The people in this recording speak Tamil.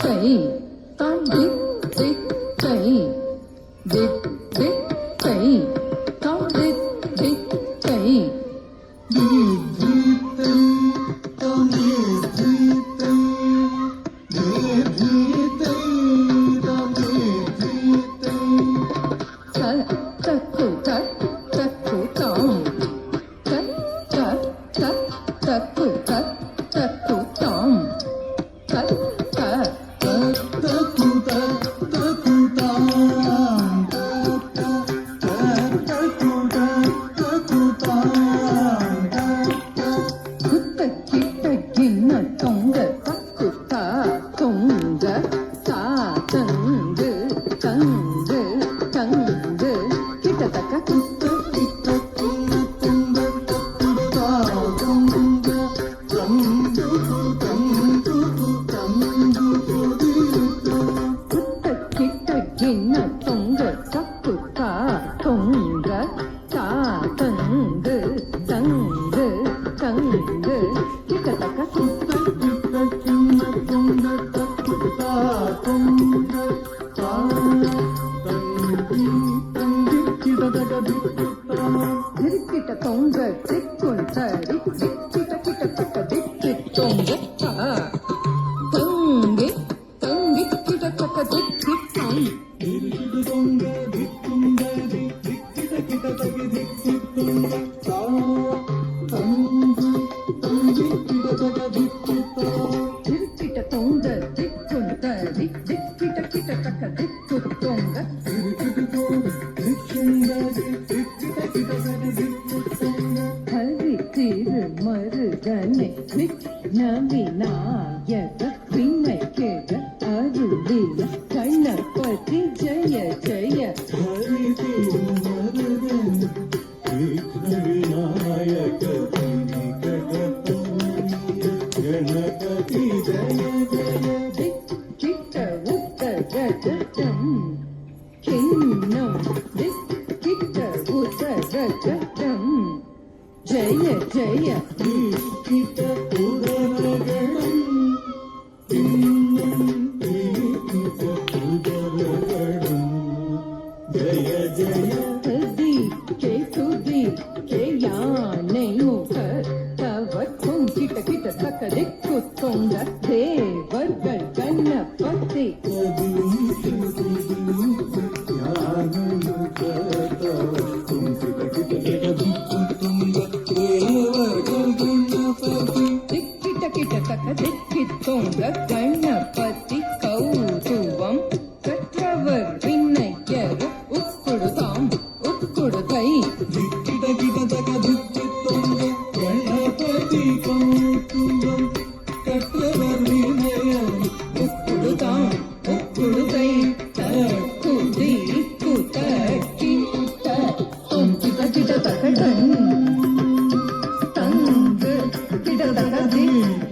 தை தாம் திக் திக் தை திக் திக் தை தாம் திக் திக் தை விநாயக விநாயக அருளிய கணபதி ஜய ஜய விநாயக கணபதி ஜய ஜய கிட்ட உத்தரகடம் கிண்ணம் கிட்ட உத்தரகடம் ஜய ஜய கிட்ட தேவர்கள் கண்ணபதி திக்கிட்ட கிட்ட தக்க திக்கித்தோங்க கண்ணபதி கௌதுவம் கற்றவர் விண்ணயர் உட்கொடுதாம் உட்கொடுதை திக்கிட்ட கிட்ட தக்க திக்கித்தோங்க கண்ணபதி கௌதுவம் கற்றவர் விண்ணயர் உட்கொடுதாம் உட்கொடுதை தக்குதி குதக்கி குத்த தொங்கித கிட்ட தக்க தங்கு கிட்ட தக்க